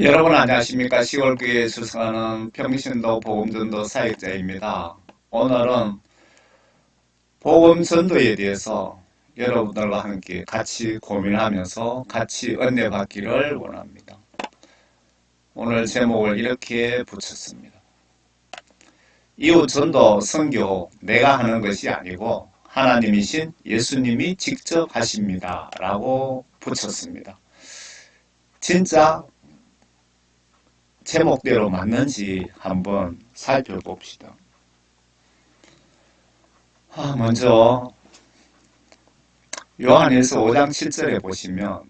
여러분 안녕하십니까? 10월 9일에 출석하는 평신도 복음전도 사역자입니다. 오늘은 복음전도에 대해서 여러분들과 함께 같이 고민하면서 같이 은혜받기를 원합니다. 오늘 제목을 이렇게 붙였습니다. 이웃전도 선교 내가 하는 것이 아니고 하나님이신 예수님이 직접 하십니다. 라고 붙였습니다. 진짜 제목대로 맞는지 한번 살펴봅시다. 먼저 요한일서 5장 7절에 보시면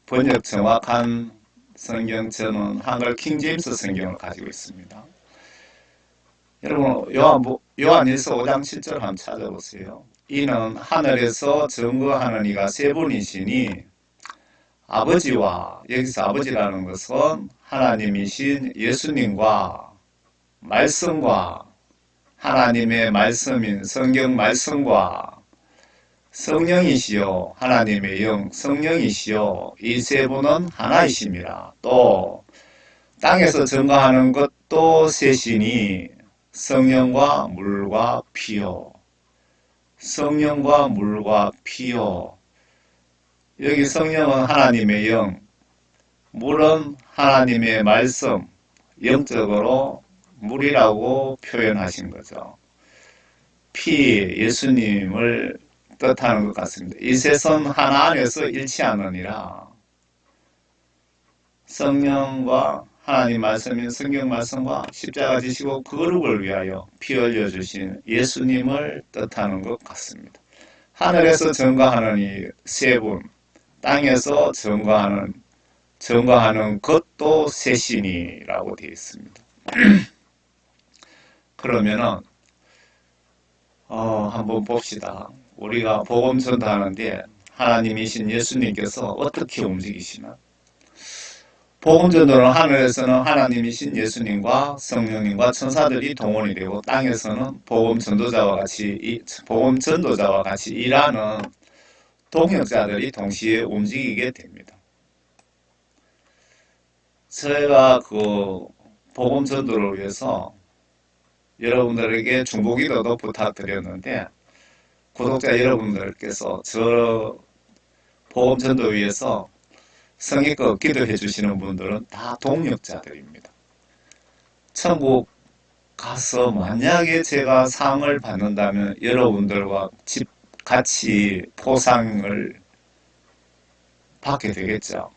번역 정확한 성경, 저는 한글 킹제임스 성경을 가지고 있습니다. 여러분 요한일서 5장 7절 한번 찾아보세요. 이는 하늘에서 증거하는 이가 세 분이시니 아버지와, 여기서 아버지라는 것은 하나님이신 예수님과 말씀과 하나님의 말씀인 성경 말씀과 성령이시요 하나님의 영 성령이시요 이 세 분은 하나이십니다. 또 땅에서 증거하는 것도 셋이니 성령과 물과 피요. 성령과 물과 피요. 여기 성령은 하나님의 영, 물은 하나님의 말씀, 영적으로 물이라고 표현하신 거죠. 피, 예수님을 뜻하는 것 같습니다. 이 셋은 하나 안에서 일치하느니라. 성령과 하나님 말씀인 성경 말씀과 십자가 지시고 거룩을 위하여 피 흘려주신 예수님을 뜻하는 것 같습니다. 하늘에서 증거하는 이 세 분, 땅에서 증거하는 것도 셋이니라고 되어 있습니다. 그러면은 한번 봅시다. 우리가 복음 전도하는데 하나님이신 예수님께서 어떻게 움직이시나? 복음 전도는 하늘에서는 하나님이신 예수님과 성령님과 천사들이 동원이 되고 땅에서는 복음 전도자와 같이 일하는 동역자들이 동시에 움직이게 됩니다. 저희가 그 복음 전도를 위해서 여러분들에게 중보기도도 부탁드렸는데 구독자 여러분들께서 저 복음 전도 위해서 성의껏 기도해 주시는 분들은 다 동력자들입니다. 천국 가서 만약에 제가 상을 받는다면 여러분들과 같이 포상을 받게 되겠죠.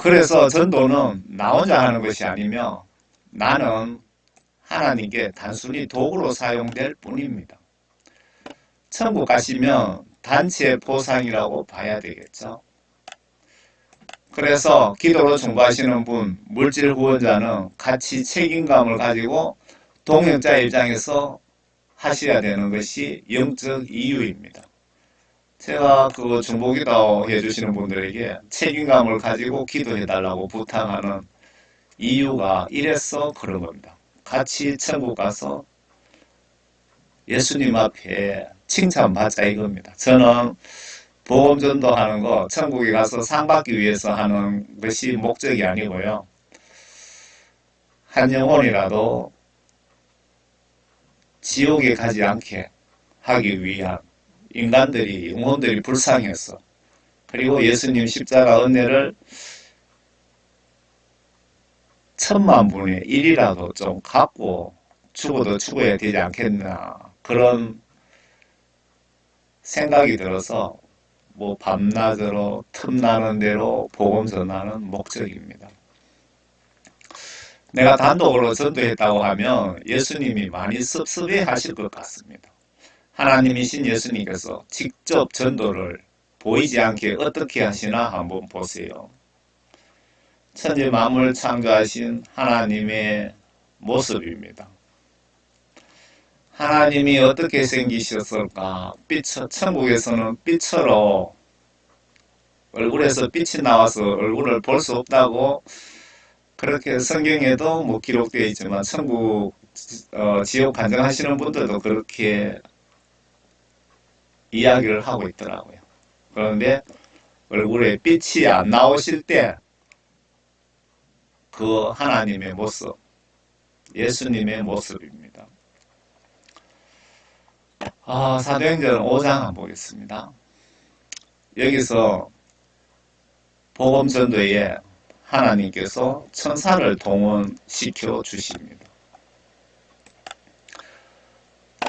그래서 전도는 나 혼자 하는 것이 아니며 나는 하나님께 단순히 도구로 사용될 뿐입니다. 천국 가시면 단체 포상이라고 봐야 되겠죠. 그래서 기도로 중보하시는 분, 물질 후원자는 같이 책임감을 가지고 동역자 입장에서 하셔야 되는 것이 영적 이유입니다. 제가 그 중보기도 해주시는 분들에게 책임감을 가지고 기도해 달라고 부탁하는 이유가 이래서 그런 겁니다. 같이 천국 가서 예수님 앞에 칭찬받자 이겁니다. 저는 복음 전도하는 거 천국에 가서 상 받기 위해서 하는 것이 목적이 아니고요. 한 영혼이라도 지옥에 가지 않게 하기 위한 영혼들이 불쌍해서 그리고 예수님 십자가 은혜를 10,000,000분의 1이라도 좀 갖고 죽어도 죽어야 되지 않겠나 그런 생각이 들어서 밤낮으로 틈나는 대로 복음 전하는 목적입니다. 내가 단독으로 전도했다고 하면 예수님이 많이 섭섭해 하실 것 같습니다. 하나님이신 예수님께서 직접 전도를 보이지 않게 어떻게 하시나 한번 보세요. 천지 만물 창조하신 하나님의 모습입니다. 하나님이 어떻게 생기셨을까? 천국에서는 빛으로 얼굴에서 빛이 나와서 얼굴을 볼 수 없다고 그렇게 성경에도 기록되어 있지만 지옥 간증하시는 분들도 그렇게 이야기를 하고 있더라고요. 그런데 얼굴에 빛이 안 나오실 때 그 하나님의 모습, 예수님의 모습입니다. 사도행전 5장 한번 보겠습니다. 여기서 복음전도에 하나님께서 천사를 동원시켜 주십니다.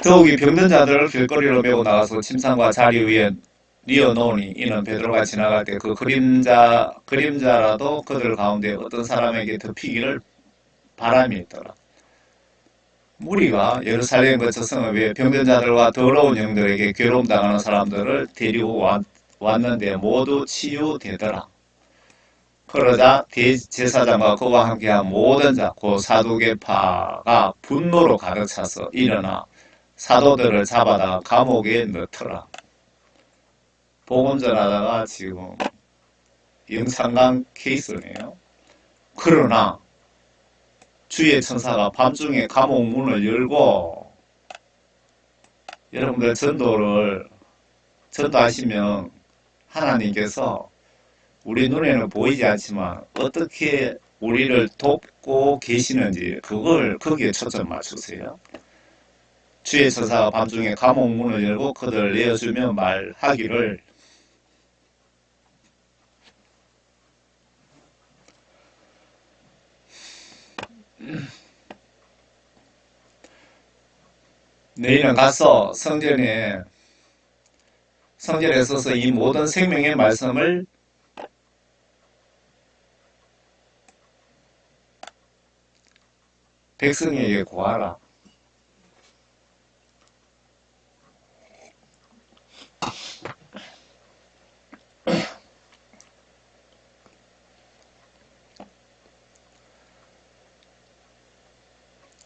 더욱이 병든 자들을 길거리로 메고 나가서 침상과 자리 위에 뉘어놓으니 이는 베드로가 지나갈 때 그 그림자라도 그들 가운데 어떤 사람에게 덮이기를 바람이 있더라. 무리가 예루살렘 그 저성을 위해 병든 자들과 더러운 영들에게 괴로움 당하는 사람들을 데리고 왔는데 모두 치유되더라. 그러자 대제사장과 그와 함께한 모든 자, 곧 사두개파가 분노로 가득 차서 일어나 사도들을 잡아다가 감옥에 넣더라. 복음 전하다가 지금 영창강 케이스네요. 그러나 주의 천사가 밤중에 감옥 문을 열고, 여러분들 전도하시면 하나님께서 우리 눈에는 보이지 않지만 어떻게 우리를 돕고 계시는지 거기에 초점 맞추세요. 주의 천사가 밤중에 감옥 문을 열고 그들을 내어주며 말하기를 너희는 가서 성전에 서서 이 모든 생명의 말씀을 백성에게 구하라.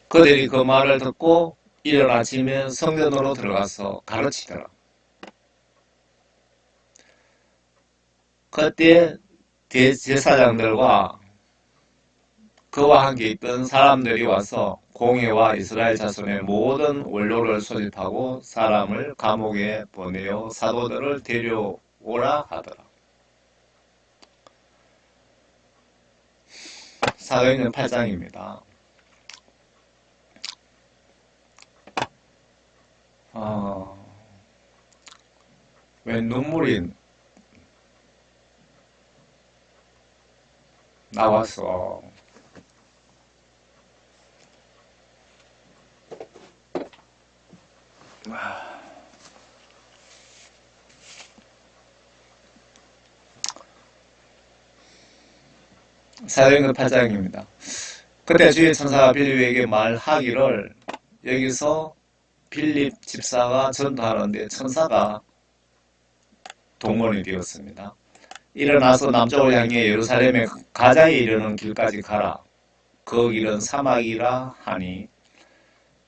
그들이 그 말을 듣고 이른 아침에 성전으로 들어가서 가르치더라. 그때 대제사장들과 그와 함께 있던 사람들이 와서 공회와 이스라엘 자손의 모든 원로를 소집하고 사람을 감옥에 보내어 사도들을 데려오라 하더라. 사도행전 8장입니다. 왜 눈물이 나와서 사도행전 8장입니다. 그때 주의 천사가 빌립에게 말하기를, 여기서 빌립 집사가 전도하는데 천사가 동원이 되었습니다. 일어나서 남쪽을 향해 예루살렘의 가장에 이르는 길까지 가라. 그 길은 사막이라 하니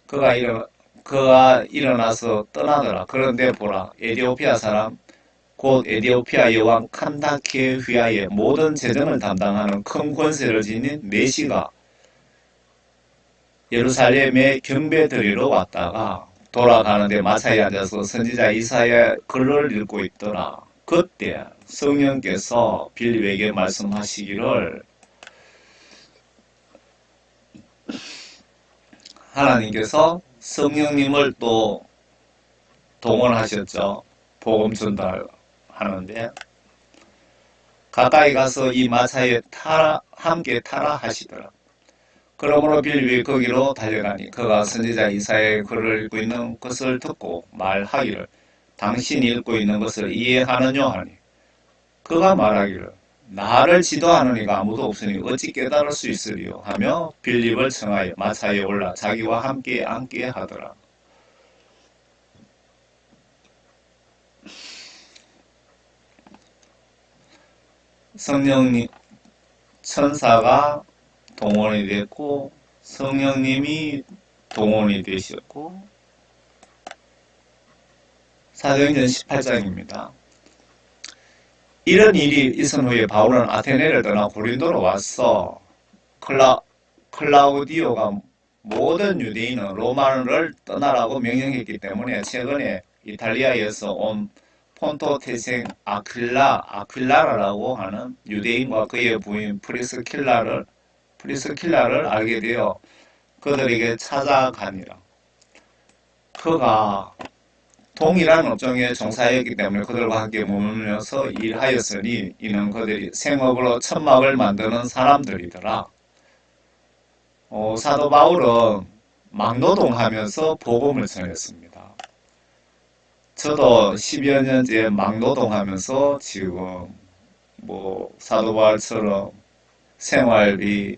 그가 일어나서 떠나더라. 그런데 보라, 에디오피아 사람 곧 에디오피아 여왕 칸다케 휘하의 모든 재정을 담당하는 큰 권세를 지닌 내시가 예루살렘에 경배 드리러 왔다가 돌아가는데 마차에 앉아서 선지자 이사야 글을 읽고 있더라. 그때 성령께서 빌립에게 말씀하시기를, 하나님께서 성령님을 또 동원하셨죠. 복음 전달하는데 가까이 가서 이 마차에 함께 타라 하시더라. 그러므로 빌립이 거기로 달려가니 그가 선지자 이사야의 글을 읽고 있는 것을 듣고 말하기를, 당신이 읽고 있는 것을 이해하느냐 하니 그가 말하기를, 나를 지도하는 이가 아무도 없으니 어찌 깨달을 수 있으리요 하며 빌립을 청하여 마차에 올라 자기와 함께 앉게 하더라. 성령님, 천사가 동원이 됐고 성령님이 동원이 되셨고, 사도행전 18장입니다. 이런 일이 있은 후에 바울은 아테네를 떠나 고린도로 와서 클라우디오가 모든 유대인은 로마를 떠나라고 명령했기 때문에 최근에 이탈리아에서 온 폰토 태생 아퀴라라고 하는 유대인과 그의 부인 프리스킬라를 알게 되어 그들에게 찾아가니라. 그가 동일한 업종에 종사했기 때문에 그들과 함께 머물면서 일하였으니 이는 그들이 생업으로 천막을 만드는 사람들이더라. 사도 바울은 막노동하면서 복음을 전했습니다. 저도 10여 년째 막노동하면서 지금 사도 바울처럼 생활비,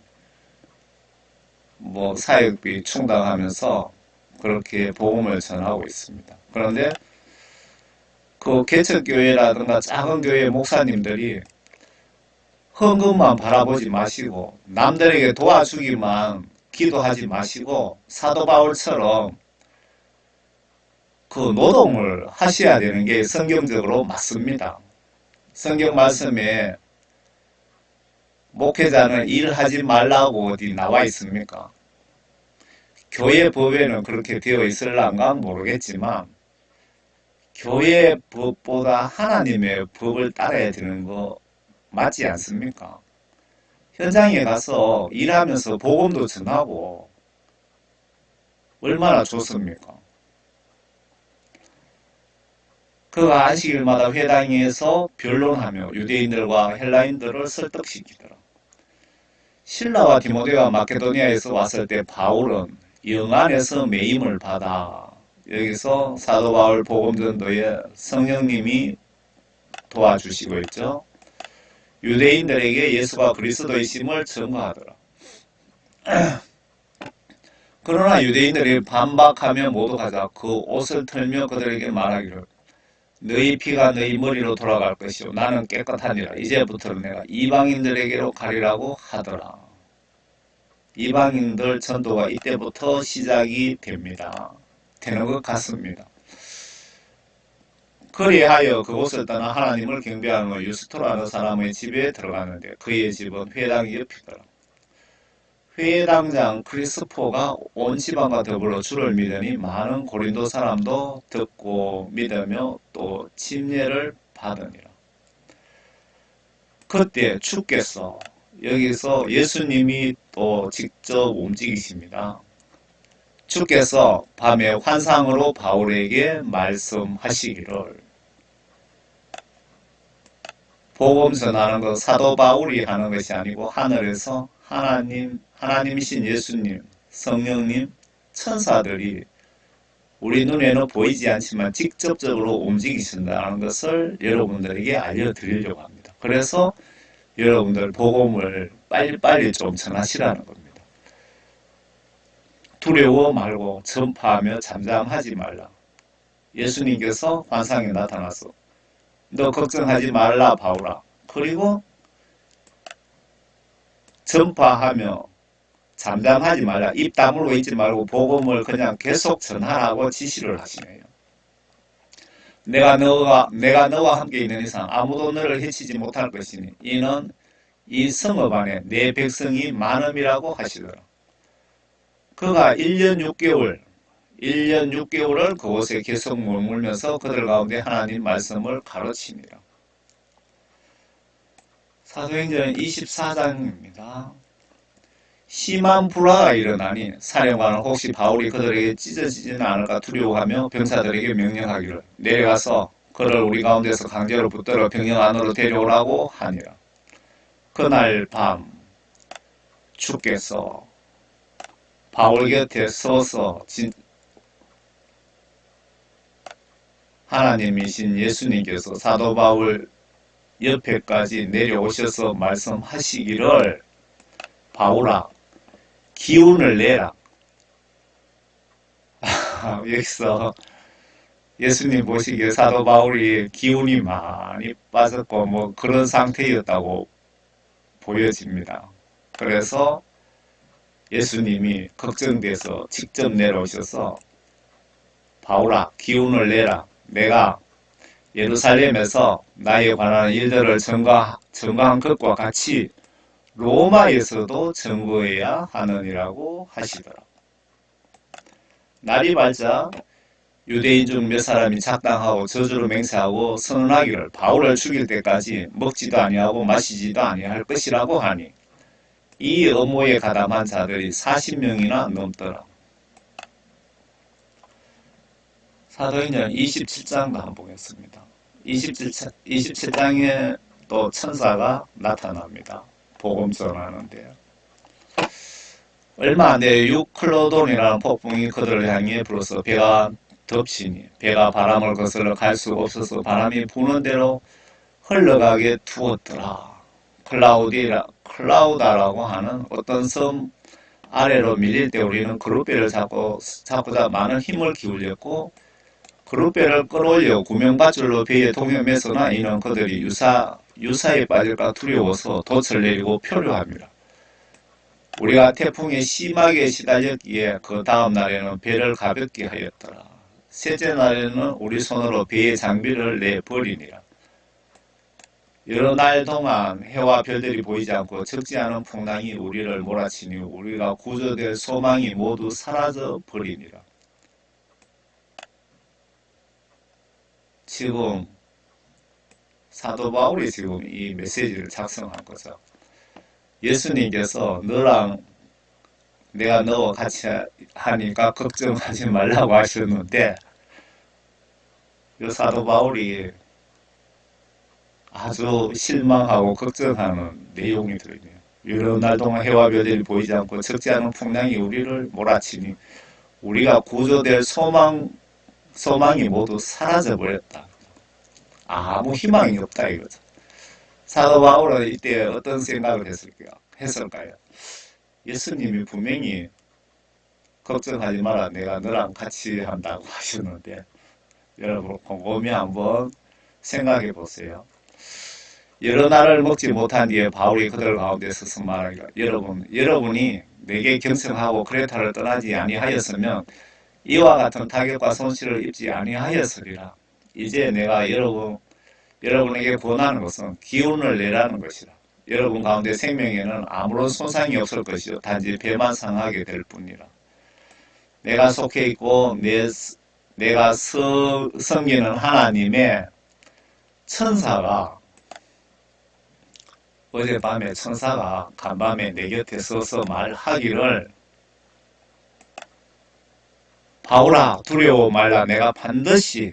사역비 충당하면서 그렇게 복음을 전하고 있습니다. 그런데 그 개척교회라든가 작은 교회 목사님들이 헌금만 바라보지 마시고 남들에게 도와주기만 기도하지 마시고 사도 바울처럼 그 노동을 하셔야 되는 게 성경적으로 맞습니다. 성경 말씀에 목회자는 일하지 말라고 어디 나와 있습니까? 교회 법에는 그렇게 되어 있을란가 모르겠지만 교회 법보다 하나님의 법을 따라야 되는 거 맞지 않습니까? 현장에 가서 일하면서 복음도 전하고 얼마나 좋습니까? 그가 안식일마다 회당에서 변론하며 유대인들과 헬라인들을 설득시키더라. 실라와 디모데가 마케도니아에서 왔을 때 바울은 영 안에서 매임을 받아 여기서 사도 바울 복음 전도에 성령님이 도와주시고 있죠. 유대인들에게 예수가 그리스도이심을 증거하더라. 그러나 유대인들이 반박하며 모독하자 그 옷을 털며 그들에게 말하기를 너희 피가 너희 머리로 돌아갈 것이요 나는 깨끗하니라. 이제부터는 내가 이방인들에게로 가리라고 하더라. 이방인들 전도가 이때부터 시작이 됩니다. 되는 것 같습니다. 그리하여 그곳을 떠나 하나님을 경배하는 유스토라는 사람의 집에 들어갔는데 그의 집은 회당 옆이더라. 회당장 크리스포가 온 지방과 더불어 주를 믿으니 많은 고린도 사람도 듣고 믿으며 또 침례를 받으니라. 그때 주께서 여기서 예수님이 또 직접 움직이십니다. 주께서 밤에 환상으로 바울에게 말씀하시기를 복음 전하는 것 사도 바울이 하는 것이 아니고 하늘에서 하나님이신 예수님, 성령님, 천사들이 우리 눈에는 보이지 않지만 직접적으로 움직이신다는 것을 여러분들에게 알려드리려고 합니다. 그래서 여러분들 복음을 빨리빨리 좀 전하시라는 겁니다. 두려워 말고 전파하며 잠잠하지 말라. 예수님께서 환상에 나타나서 너 걱정하지 말라 바울아. 그리고 전파하며 잠잠하지 말라. 입 다물고 있지 말고 복음을 그냥 계속 전하라고 지시를 하시네요. 내가 너와 함께 있는 이상 아무도 너를 해치지 못할 것이니 이는 이 성읍 안에 내 백성이 많음이라고 하시더라. 그가 1년 6개월을 그곳에 계속 머물면서 그들 가운데 하나님 말씀을 가르칩니다. 사도행전 24장입니다. 심한 불화가 일어나니 사령관은 혹시 바울이 그들에게 찢어지지는 않을까 두려워하며 병사들에게 명령하기를 내려가서 그를 우리 가운데서 강제로 붙들어 병영 안으로 데려오라고 하니라. 그날 밤 주께서 바울 곁에 서서 하나님이신 예수님께서 사도 바울 옆에까지 내려오셔서 말씀하시기를 바울아 기운을 내라. 여기서 예수님 보시기에 사도 바울이 기운이 많이 빠졌고 그런 상태였다고 보여집니다. 그래서 예수님이 걱정돼서 직접 내려오셔서 바울아 기운을 내라. 내가 예루살렘에서 나에 관한 일들을 증거한 것과 같이 로마에서도 증거해야 하느니라고 하시더라. 날이 밝자 유대인 중 몇 사람이 작당하고 저주로 맹세하고 선언하기를 바울을 죽일 때까지 먹지도 아니하고 마시지도 아니할 것이라고 하니 이 음모에 가담한 자들이 40명이나 넘더라. 사도행전 27장도 한번 보겠습니다. 27장에 또 천사가 나타납니다. 복음 전하는데요. 얼마 안 돼 유클로돈이라는 폭풍이 그들을 향해 불어서 배가 덮치니 배가 바람을 거슬러 갈 수가 없어서 바람이 부는 대로 흘러가게 두었더라. 클라우다라고 하는 어떤 섬 아래로 밀릴 때 우리는 그룹배를 잡고자 많은 힘을 기울였고 그룹배를 끌어올려 구명밧줄로 배에 동여매서나 이는 그들이 유사에 빠질까 두려워서 돛을 내리고 표류합니다. 우리가 태풍에 심하게 시달렸기에 그 다음 날에는 배를 가볍게 하였더라. 셋째 날에는 우리 손으로 배의 장비를 내버리니라. 여러 날 동안 해와 별들이 보이지 않고 적지 않은 풍랑이 우리를 몰아치니 우리가 구조될 소망이 모두 사라져 버리니라. 지금 사도 바울이 지금 이 메시지를 작성한 거죠. 예수님께서 내가 너와 같이 하니까 걱정하지 말라고 하셨는데 이 사도 바울이 아주 실망하고 걱정하는 내용이 들어있네요. 여러 날 동안 해와 별들이 보이지 않고 적지 않은 풍랑이 우리를 몰아치니 우리가 구조될 소망이 모두 사라져버렸다. 아무 희망이 없다 이거죠. 사도 바울은 이때 어떤 생각을 했을까요? 예수님이 분명히 걱정하지 마라 내가 너랑 같이 한다고 하셨는데 여러분 곰곰이 한번 생각해 보세요. 여러 날을 먹지 못한 뒤에 바울이 그들 가운데 서서 말하기를 여러분이 내게 경청하고 크레타를 떠나지 아니하였으면 이와 같은 타격과 손실을 입지 아니하였으리라. 이제 내가 여러분에게 권하는 것은 기운을 내라는 것이라. 여러분 가운데 생명에는 아무런 손상이 없을 것이요 단지 배만 상하게 될 뿐이라. 내가 속해 있고 내가 섬기는 하나님의 천사가 어젯밤에 천사가 간밤에 내 곁에 서서 말하기를 바울아 두려워 말라 내가 반드시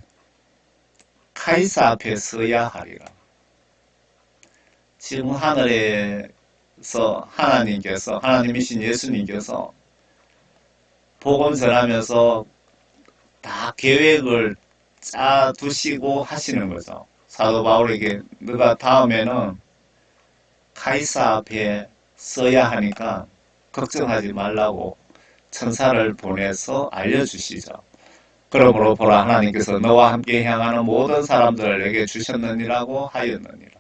카이사 앞에 서야 하리라. 지금 하늘에서 하나님이신 예수님께서 복음 전하면서 다 계획을 짜 두시고 하시는 거죠. 사도 바울에게 너가 다음에는 카이사 앞에 서야 하니까 걱정하지 말라고 천사를 보내서 알려주시죠. 그러므로 보라 하나님께서 너와 함께 향하는 모든 사람들을 내게 주셨느니라고 하였느니라.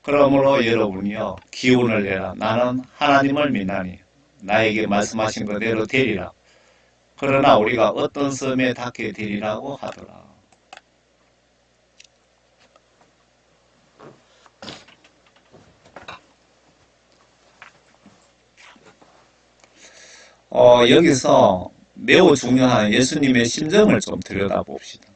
그러므로 여러분이요 기운을 내라. 나는 하나님을 믿나니 나에게 말씀하신 그대로 되리라. 그러나 우리가 어떤 섬에 닿게 되리라고 하더라. 여기서 매우 중요한 예수님의 심정을 좀 들여다봅시다.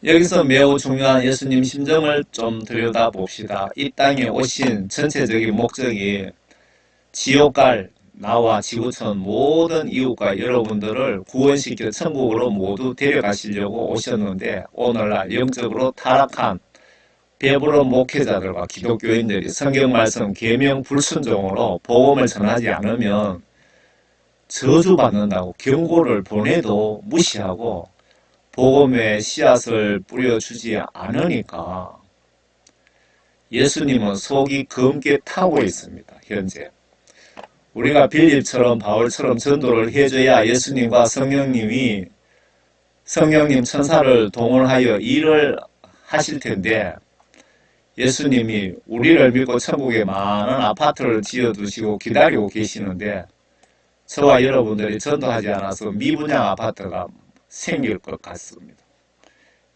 여기서 매우 중요한 예수님 심정을 좀 들여다봅시다. 이 땅에 오신 전체적인 목적이 지옥 갈 나와 지구촌 모든 이웃과 여러분들을 구원시켜 천국으로 모두 데려가시려고 오셨는데 오늘날 영적으로 타락한 배부른 목회자들과 기독교인들이 성경 말씀 계명 불순종으로 복음을 전하지 않으면 저주받는다고 경고를 보내도 무시하고 복음의 씨앗을 뿌려주지 않으니까 예수님은 속이 검게 타고 있습니다. 현재 우리가 빌립처럼 바울처럼 전도를 해줘야 예수님과 성령님 천사를 동원하여 일을 하실 텐데 예수님이 우리를 믿고 천국에 많은 아파트를 지어두시고 기다리고 계시는데 저와 여러분들이 전도하지 않아서 미분양 아파트가 생길 것 같습니다.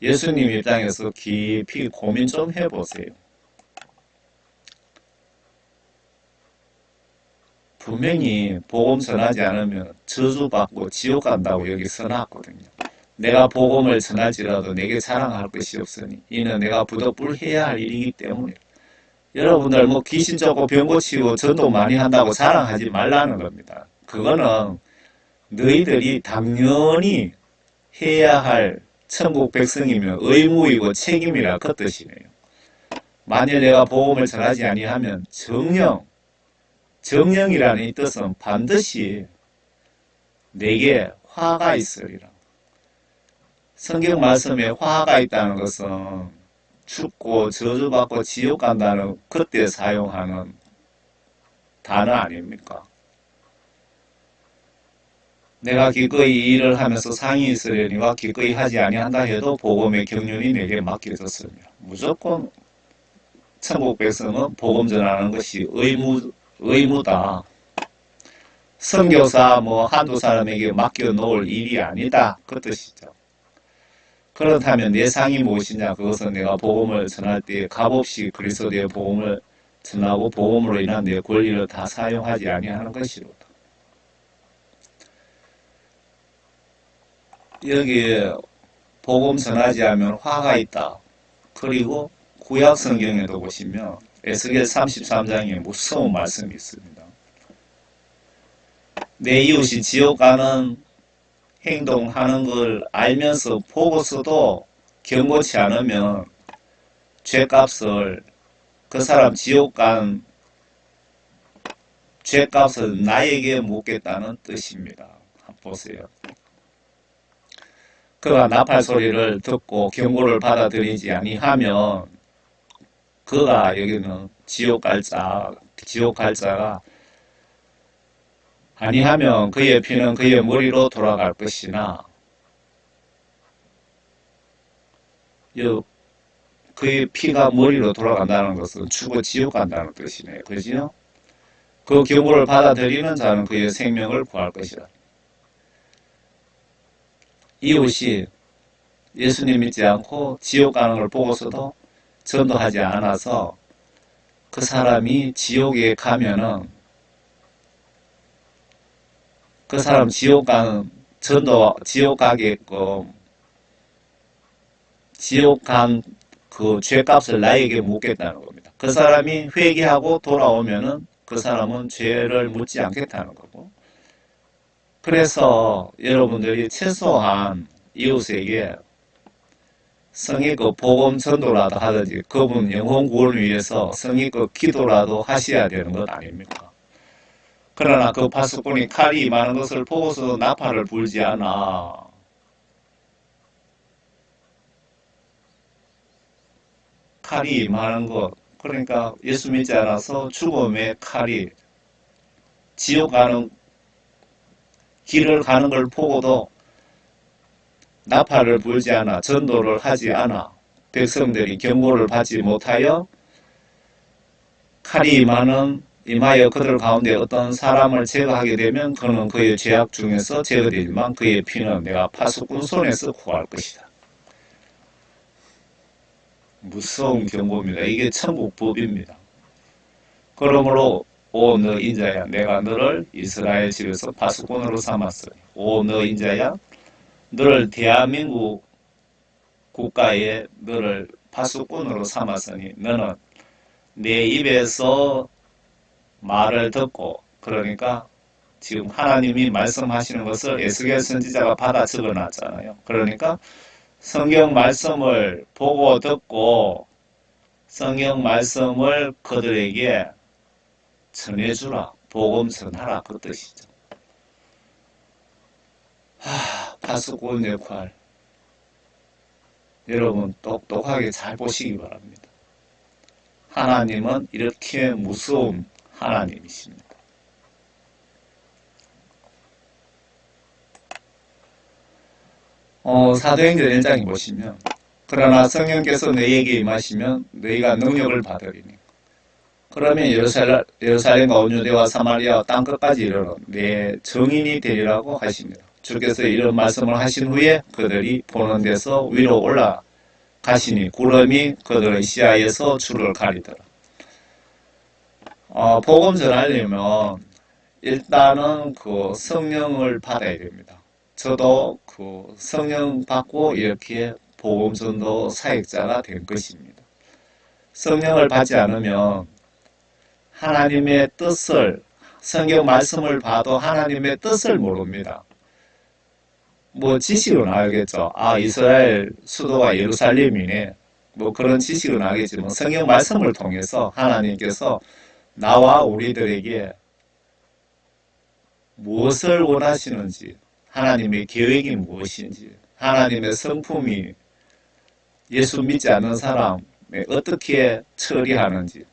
예수님 입장에서 깊이 고민 좀 해보세요. 분명히 복음 전하지 않으면 저주받고 지옥 간다고 여기 써놨거든요. 내가 복음을 전할지라도 내게 자랑할 것이 없으니 이는 내가 부득불해야 할 일이기 때문에 여러분들 뭐 귀신 쫓고 병 고치고 전도 많이 한다고 자랑하지 말라는 겁니다. 그거는 너희들이 당연히 해야 할 천국 백성이면 의무이고 책임이라 그 뜻이네요. 만일 내가 복음을 전하지 아니하면 정령이라는 이 뜻은 반드시 내게 화가 있으리라. 성경 말씀에 화가 있다는 것은 죽고 저주받고 지옥 간다는 그때 사용하는 단어 아닙니까? 내가 기꺼이 이 일을 하면서 상이 있으려니와 기꺼이 하지 아니한다 해도 복음의 경륜이 내게 맡겨졌으며 무조건 천국 백성은 복음 전하는 것이 의무다. 선교사 뭐 한두 사람에게 맡겨놓을 일이 아니다. 그 뜻이죠. 그렇다면 내 상이 무엇이냐? 그것은 내가 복음을 전할 때 값없이 그리스도의 복음을 전하고 복음으로 인한 내 권리를 다 사용하지 아니하는 것이로다. 여기에 복음 전하지 않으면 화가 있다. 그리고 구약 성경에도 보시면 에스겔 33장에 무서운 말씀이 있습니다. 내 이웃이 지옥 가는 행동하는 걸 알면서 보고서도 경고치 않으면 죄값을 그 사람 지옥 간 죄값을 나에게 묻겠다는 뜻입니다. 보세요. 그가 나팔 소리를 듣고 경고를 받아들이지 아니하면 그가 여기는 지옥 갈 자가 아니하면 그의 피는 그의 머리로 돌아갈 것이나 그의 피가 머리로 돌아간다는 것은 죽어 지옥 간다는 뜻이네요. 그죠? 그 경고를 받아들이는 자는 그의 생명을 구할 것이다. 이웃이 예수님 믿지 않고 지옥 가는 걸 보고서도 전도하지 않아서 그 사람이 지옥에 가면은 그 사람 지옥 가게끔 지옥 간 그 죄값을 나에게 묻겠다는 겁니다. 그 사람이 회개하고 돌아오면은 그 사람은 죄를 묻지 않겠다는 거고. 그래서 여러분들이 최소한 이웃에게 성의껏 복음 전도라도 하든지 그분 영혼 구원을 위해서 성의껏 기도라도 하셔야 되는 것 아닙니까? 그러나 그 파수꾼이 칼이 많은 것을 보고서 나팔을 불지 않아. 칼이 많은 것, 그러니까 예수 믿지 않아서 죽음의 칼이 지옥 가는 길을 가는 걸 보고도 나팔을 불지 않아, 전도를 하지 않아, 백성들이 경고를 받지 못하여 칼이 많은 임하여 그들 가운데 어떤 사람을 제거하게 되면 그는 그의 죄악 중에서 제거되지만 그의 피는 내가 파수꾼 손에서 구할 것이다. 무서운 경고입니다. 이게 천국법입니다. 그러므로 오 너 인자야 내가 너를 이스라엘 집에서 파수꾼으로 삼았으니 오 너 인자야 너를 대한민국 국가에 너를 파수꾼으로 삼았으니 너는 내 입에서 말을 듣고 그러니까 지금 하나님이 말씀하시는 것을 에스겔 선지자가 받아 적어놨잖아요. 그러니까 성경 말씀을 보고 듣고 성경 말씀을 그들에게 전해주라. 복음 전하라. 그 뜻이죠. 파수꾼 역할 여러분 똑똑하게 잘 보시기 바랍니다. 하나님은 이렇게 무서운 하나님이십니다. 사도행전 1장에 보시면 그러나 성령께서 너희에게 임하시면 너희가 능력을 받으리니 그러면 예루살렘과 온 유대와 사마리아와 땅끝까지 이르러 내 증인이 되리라고 하십니다. 주께서 이런 말씀을 하신 후에 그들이 보는 데서 위로 올라가시니 구름이 그들의 시야에서 주를 가리더라. 복음 전하려면 일단은 그 성령을 받아야 됩니다. 저도 그 성령 받고 이렇게 복음전도 사역자가 된 것입니다. 성령을 받지 않으면 하나님의 뜻을, 성경 말씀을 봐도 하나님의 뜻을 모릅니다. 뭐 지식은 알겠죠. 아, 이스라엘 수도가 예루살렘이네. 뭐 그런 지식은 알겠지만 성경 말씀을 통해서 하나님께서 나와 우리들에게 무엇을 원하시는지, 하나님의 계획이 무엇인지, 하나님의 성품이 예수 믿지 않는 사람에 어떻게 처리하는지,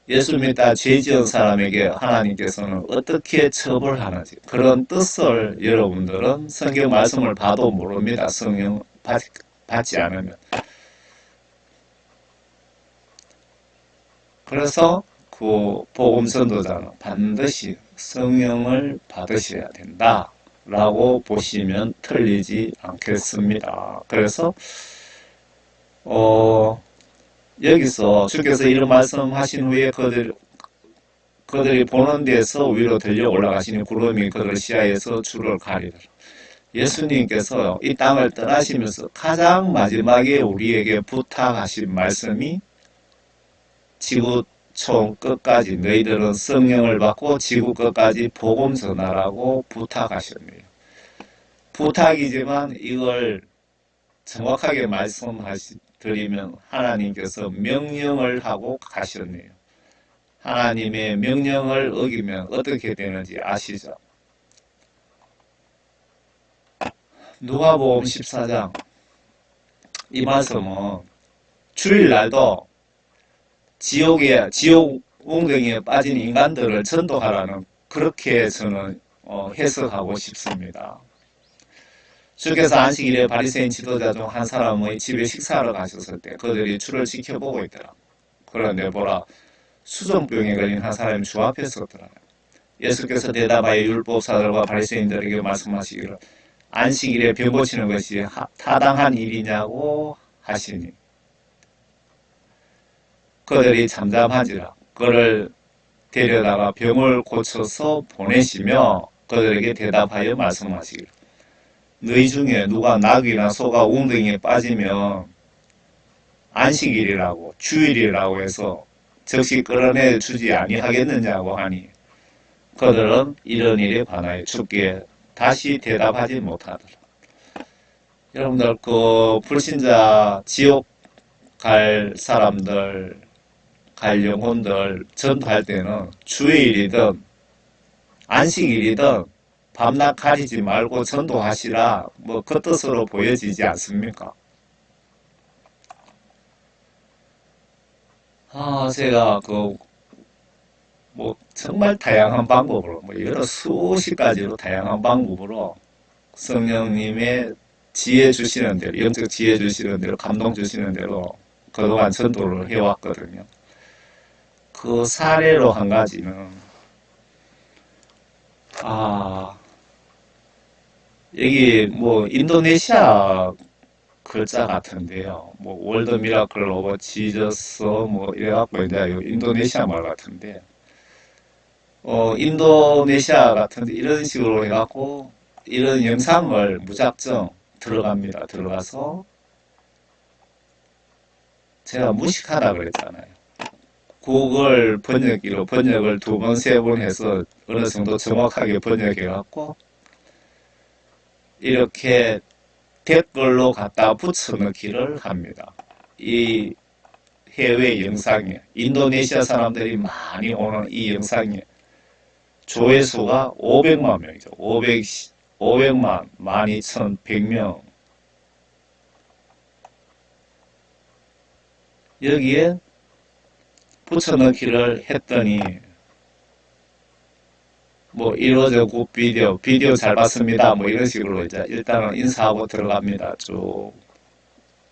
예수 믿다 죄 지은 사람에게 하나님께서는 어떻게 처벌하는지, 그런 뜻을 여러분들은 성경 말씀을 봐도 모릅니다. 성령 받지 않으면. 그래서 그 복음 전도자는 반드시 성령을 받으셔야 된다 라고 보시면 틀리지 않겠습니다. 그래서 여기서 주께서 이런 말씀하신 후에 그들이 보는 데서 위로 들려 올라가시니 구름이 그들 시야에서 주를 가리더라. 예수님께서 이 땅을 떠나시면서 가장 마지막에 우리에게 부탁하신 말씀이 지구촌 끝까지 너희들은 성령을 받고 지구 끝까지 복음 전하라고 부탁하셨네요. 부탁이지만 이걸 정확하게 말씀드리면 하나님께서 명령을 하고 가셨네요. 하나님의 명령을 어기면 어떻게 되는지 아시죠? 누가복음 14장 이 말씀은 주일날도 지옥 웅덩이에 빠진 인간들을 전도하라는 그렇게 저는 해석하고 싶습니다. 주께서 안식일에 바리새인 지도자 중 한 사람의 집에 식사하러 가셨을 때 그들이 주를 지켜보고 있더라. 그런데 보라 수종병에 걸린 한 사람이 주 앞에 섰더라. 예수께서 대답하여 율법사들과 바리새인들에게 말씀하시기를 안식일에 병 고치는 것이 타당한 일이냐고 하시니 그들이 잠잠하지라. 그를 데려다가 병을 고쳐서 보내시며 그들에게 대답하여 말씀하시기를 너희 중에 누가 낙이나 소가 웅덩이에 빠지면 안식일이라고 주일이라고 해서 즉시 끌어내 주지 아니하겠느냐고 하니 그들은 이런 일에 관하여 주께 다시 대답하지 못하더라. 여러분들 그 불신자 지옥 갈 사람들 갈 영혼들 전도할 때는 주일이든 안식일이든 밤낮 가리지 말고 전도하시라 뭐 그 뜻으로 보여지지 않습니까? 제가 뭐 정말 다양한 방법으로 뭐 여러 수십 가지로 다양한 방법으로 성령님의 지혜 주시는 대로 영적 지혜 주시는 대로 감동 주시는 대로 그동안 전도를 해왔거든요. 그 사례로 한 가지는 여기 뭐 인도네시아 글자 같은데요. 뭐 월드 미라클 오브 지저스 뭐 이래갖고 이제 인도네시아 말 같은데 인도네시아 같은데 이런 식으로 해갖고 이런 영상을 무작정 들어갑니다. 들어가서 제가 무식하다 그랬잖아요. 구글 번역기로 번역을 두 번, 세 번 해서 어느 정도 정확하게 번역해갖고 이렇게 댓글로 갖다 붙여넣기를 합니다. 이 해외 영상에 인도네시아 사람들이 많이 오는 이 영상에 조회수가 500만 명이죠. 500만, 12,100명. 여기에 붙여넣기를 했더니 뭐 이러저 굿 비디오 잘 봤습니다. 뭐 이런 식으로 이제 일단은 인사하고 들어갑니다. 쭉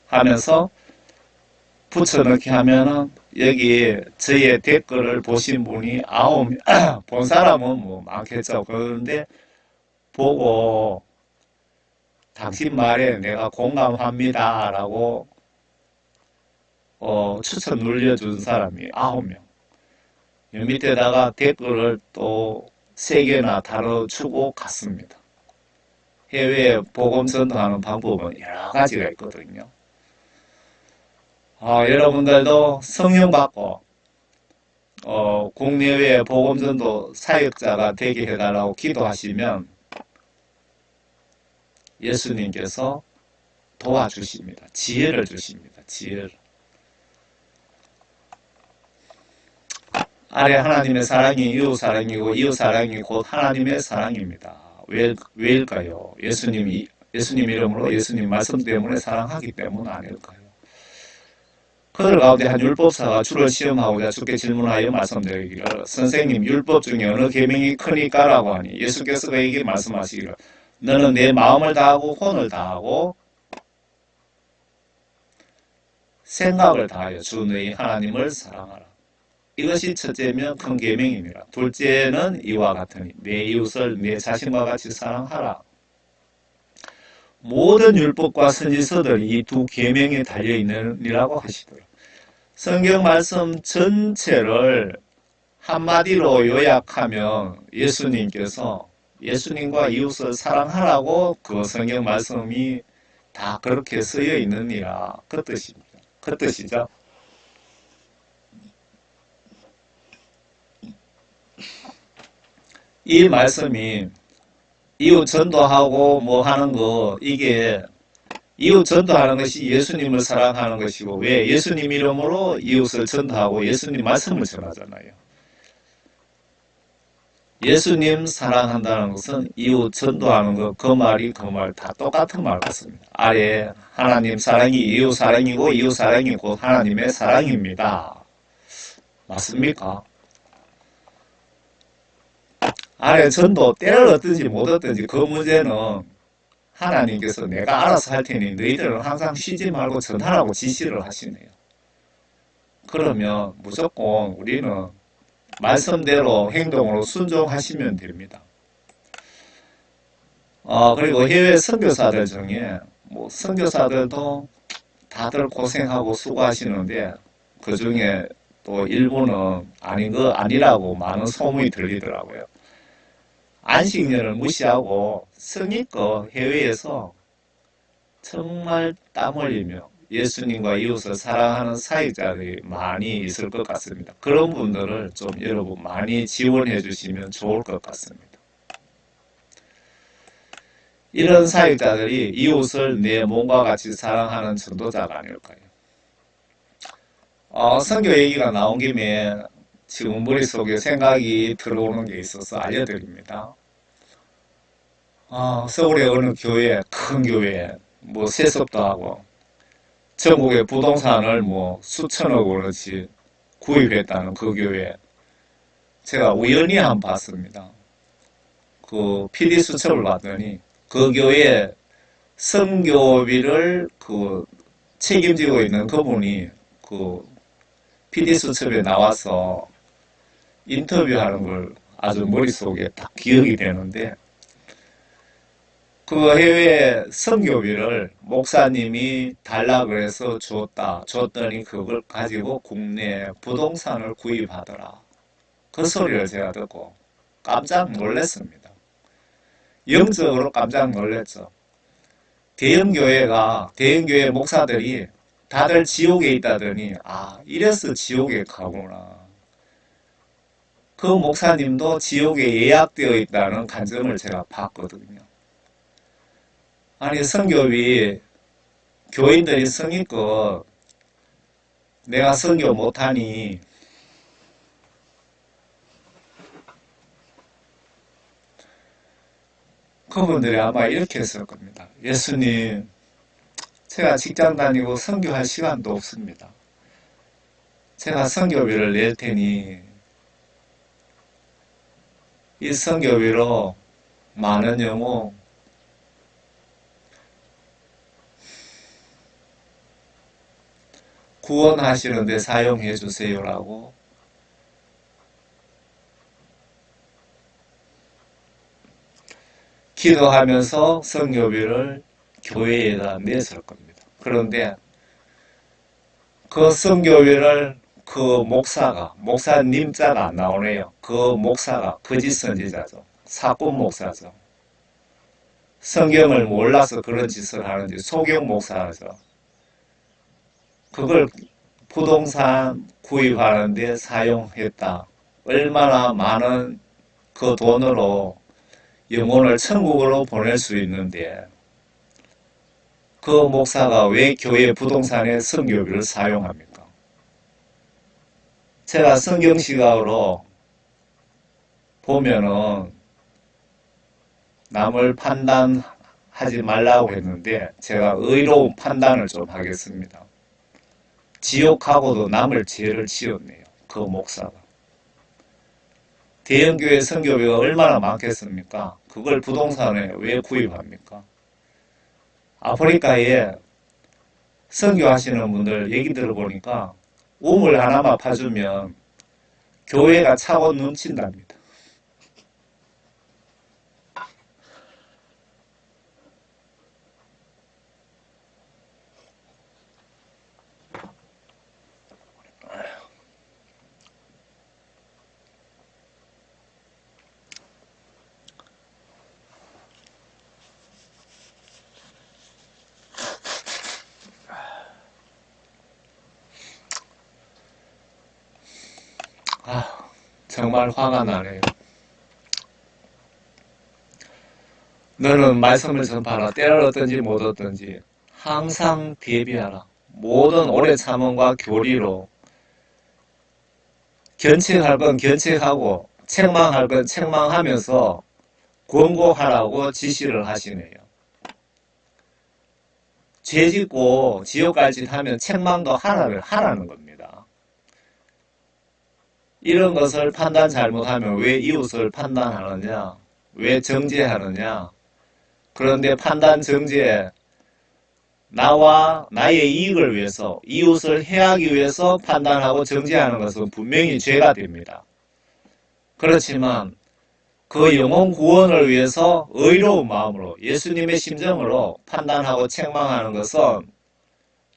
하면서 붙여넣기 하면은 여기 저의 댓글을 보신 분이 본 사람은 뭐 많겠죠. 그런데 보고 당신 말에 내가 공감합니다 라고 추천 눌려준 사람이 9명. 요 밑에다가 댓글을 또 3개나 달아주고 갔습니다. 해외에 복음 전도하는 방법은 여러 가지가 있거든요. 여러분들도 성령 받고 국내외 복음 전도 사역자가 되게 해달라고 기도하시면 예수님께서 도와주십니다. 지혜를 주십니다. 지혜를. 아래 하나님의 사랑이 이웃 사랑이고 이웃 사랑이 곧 하나님의 사랑입니다. 왜일까요? 예수님 이름으로 예수님 말씀 때문에 사랑하기 때문 아닐까요? 그들 가운데 한 율법사가 주를 시험하고자 주께 질문하여 말씀드리기를 선생님 율법 중에 어느 계명이 크니까라고 하니 예수께서 그에게 말씀하시기를 너는 내 마음을 다하고 혼을 다하고 생각을 다하여 주 너희 하나님을 사랑하라. 이것이 첫째면 큰 계명이니라. 둘째는 이와 같으니 내 이웃을 내 자신과 같이 사랑하라. 모든 율법과 선지서들이 이 두 계명에 달려있느니라고 하시더라. 성경 말씀 전체를 한마디로 요약하면 예수님께서 예수님과 이웃을 사랑하라고 그 성경 말씀이 다 그렇게 쓰여 있느니라 그 뜻입니다. 그 뜻이죠. 이 말씀이 이웃 전도하고 뭐 하는 거 이게 이웃 전도하는 것이 예수님을 사랑하는 것이고 왜 예수님 이름으로 이웃을 전도하고 예수님 말씀을 전하잖아요. 예수님 사랑한다는 것은 이웃 전도하는 것, 그 말이 그 말 다 똑같은 말 같습니다. 아래 하나님 사랑이 이웃 사랑이고 이웃 사랑이 곧 하나님의 사랑입니다. 맞습니까? 아래 전도 때를 얻든지 못 얻든지 그 문제는 하나님께서 내가 알아서 할 테니 너희들은 항상 쉬지 말고 전하라고 지시를 하시네요. 그러면 무조건 우리는 말씀대로 행동으로 순종하시면 됩니다. 그리고 해외 선교사들 중에 뭐 선교사들도 다들 고생하고 수고하시는데 그 중에 또 일부는 아닌 거 아니라고 많은 소문이 들리더라고요. 안식년을 무시하고 성의껏 해외에서 정말 땀 흘리며 예수님과 이웃을 사랑하는 사역자들이 많이 있을 것 같습니다. 그런 분들을 좀 여러분 많이 지원해 주시면 좋을 것 같습니다. 이런 사역자들이 이웃을 내 몸과 같이 사랑하는 전도자가 아닐까요? 선교 얘기가 나온 김에 지금 머릿속에 생각이 들어오는 게 있어서 알려드립니다. 서울의 어느 교회, 큰 교회, 뭐 세습도 하고 전국의 부동산을 뭐 수천억 원어치 구입했다는 그 교회 제가 우연히 한번 봤습니다. 그 PD 수첩을 봤더니 그 교회 선교비를 그 책임지고 있는 그분이 그 PD 수첩에 나와서 인터뷰하는 걸 아주 머릿속에 딱 기억이 되는데 그 해외 선교비를 목사님이 달라 그래서 줬더니 그걸 가지고 국내 부동산을 구입하더라. 그 소리를 제가 듣고 깜짝 놀랐습니다. 영적으로 깜짝 놀랐죠. 대형교회 목사들이 다들 지옥에 있다더니 이래서 지옥에 가구나. 그 목사님도 지옥에 예약되어 있다는 간증을 제가 봤거든요. 아니 선교비 교인들이 성의껏 내가 선교 못하니 그분들이 아마 이렇게 했을 겁니다. 예수님, 제가 직장 다니고 선교할 시간도 없습니다. 제가 선교비를 낼 테니 이 선교비로 많은 영혼 구원하시는데 사용해 주세요라고 기도하면서 선교비를 교회에다 냈을 겁니다. 그런데 그 선교비를 그 목사가, 목사님자가 안 나오네요. 그 목사가 거짓 선지자죠. 사꾼 목사죠. 성경을 몰라서 그런 짓을 하는지 소경 목사죠. 그걸 부동산 구입하는데 사용했다. 얼마나 많은 그 돈으로 영혼을 천국으로 보낼 수 있는데 그 목사가 왜 교회 부동산에 선교비를 사용합니까? 제가 성경 시각으로 보면은 남을 판단하지 말라고 했는데 제가 의로운 판단을 좀 하겠습니다. 지옥하고도 남을 죄를 지었네요. 그 목사가. 대형교회 선교비가 얼마나 많겠습니까? 그걸 부동산에 왜 구입합니까? 아프리카에 선교하시는 분들 얘기 들어보니까 우물 하나만 파주면 교회가 차고 넘친답니다. 정말 화가 나네요. 너는 말씀을 전파하라. 때를 얻든지 못 얻든지 항상 대비하라. 모든 오래 참음과 교리로 견책할 건 견책하고 책망할 건 책망하면서 권고하라고 지시를 하시네요. 죄 짓고 지옥 갈 짓 하면 책망도 하라는 겁니다. 이런 것을 판단 잘못하면 왜 이웃을 판단하느냐? 왜 정죄하느냐? 그런데 판단 정죄 나와 나의 이익을 위해서 이웃을 해하기 위해서 판단하고 정죄하는 것은 분명히 죄가 됩니다. 그렇지만 그 영혼 구원을 위해서 의로운 마음으로 예수님의 심정으로 판단하고 책망하는 것은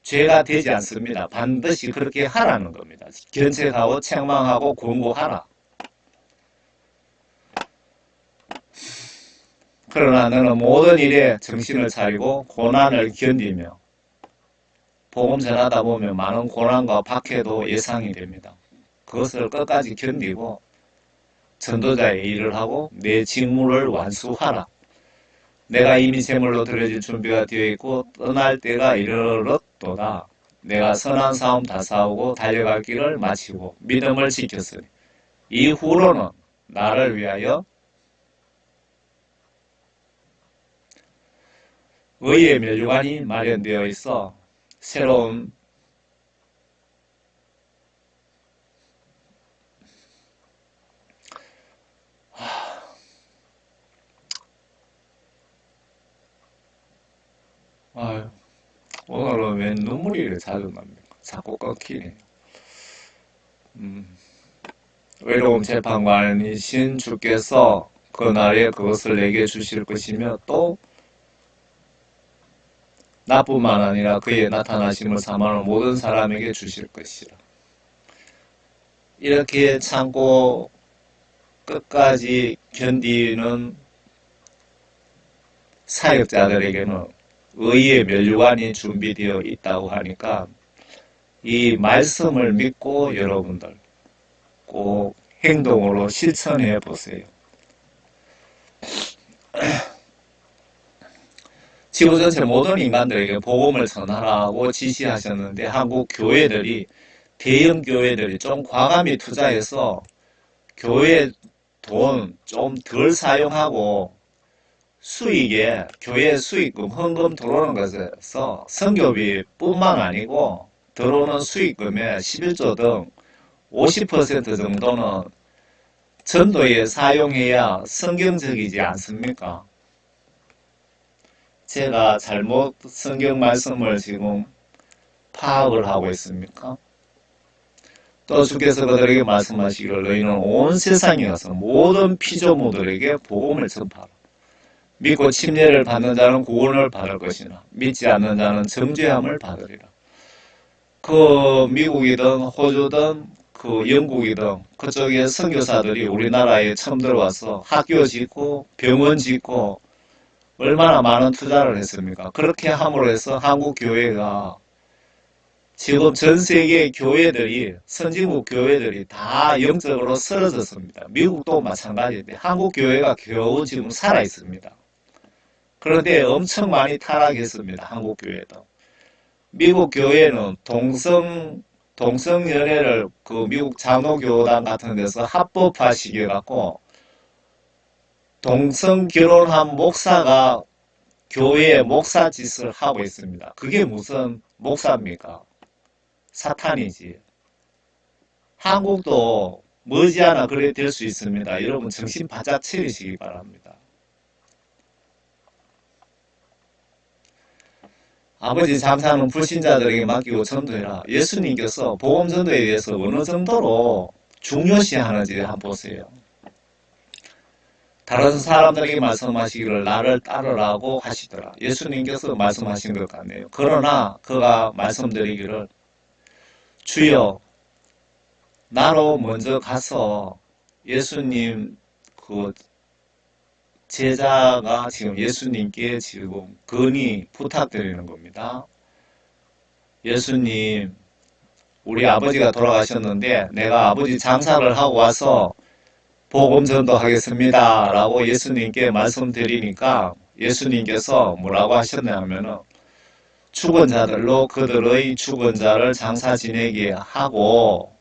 죄가 되지 않습니다. 반드시 그렇게 하라는 겁니다. 견책하고 책망하고 권고하라. 그러나 너는 모든 일에 정신을 차리고 고난을 견디며 복음 전하다 보면 많은 고난과 박해도 예상이 됩니다. 그것을 끝까지 견디고 전도자의 일을 하고 내 직무를 완수하라. 내가 이미 제물로 드려질 준비가 되어 있고 떠날 때가 이르렀도다. 내가 선한 싸움 다 싸우고 달려갈 길을 마치고 믿음을 지켰으니 이후로는 나를 위하여 의의 멸류관이 마련되어 있어 새로운 아유, 오늘은 왜 눈물이 이렇게 자주 납니까? 자꾸 꺾이네. 외로움 재판관이신 주께서 그날에 그것을 내게 주실 것이며 또 나뿐만 아니라 그의 나타나심을 사모하는 모든 사람에게 주실 것이라. 이렇게 참고 끝까지 견디는 사역자들에게는 의의 멸류관이 준비되어 있다고 하니까 이 말씀을 믿고 여러분들 꼭 행동으로 실천해 보세요. 지구 전체 모든 인간들에게 복음을 전하라고 지시하셨는데 한국 교회들이 대형 교회들이 좀 과감히 투자해서 교회 돈 좀 덜 사용하고 수익에 교회 수익금 헌금 들어오는 것에서 선교비뿐만 아니고 들어오는 수익금의 11조 등 50% 정도는 전도에 사용해야 성경적이지 않습니까? 제가 잘못 성경 말씀을 지금 파악을 하고 있습니까? 또 주께서 그들에게 말씀하시기를 너희는 온 세상에 가서 모든 피조물들에게 복음을 전파하라. 믿고 침례를 받는 자는 구원을 받을 것이나 믿지 않는 자는 정죄함을 받으리라. 그 미국이든 호주든 그 영국이든 그쪽에 선교사들이 우리나라에 처음 들어와서 학교 짓고 병원 짓고 얼마나 많은 투자를 했습니까? 그렇게 함으로 해서 한국 교회가 지금 전 세계 교회들이 선진국 교회들이 다 영적으로 쓰러졌습니다. 미국도 마찬가지인데 한국 교회가 겨우 지금 살아 있습니다. 그런데 엄청 많이 타락했습니다. 한국 교회도. 미국 교회는 동성 연애를 그 미국 장로교단 같은 데서 합법화 시켜갖고 동성 결혼한 목사가 교회에 목사 짓을 하고 있습니다. 그게 무슨 목사입니까? 사탄이지. 한국도 머지않아 그래 될 수 있습니다. 여러분 정신 바짝 차리시기 바랍니다. 아버지 장사는 불신자들에게 맡기고 전도해라. 예수님께서 복음 전도에 대해서 어느 정도로 중요시하는지 한번 보세요. 다른 사람들에게 말씀하시기를 나를 따르라고 하시더라. 예수님께서 말씀하신 것 같네요. 그러나 그가 말씀드리기를 주여 나로 먼저 가서 예수님 그 제자가 지금 예수님께 지금 건의 부탁드리는 겁니다. 예수님, 우리 아버지가 돌아가셨는데 내가 아버지 장사를 하고 와서 복음 전도하겠습니다. 라고 예수님께 말씀드리니까 예수님께서 뭐라고 하셨냐면은 죽은 자들로 그들의 죽은 자를 장사 지내게 하고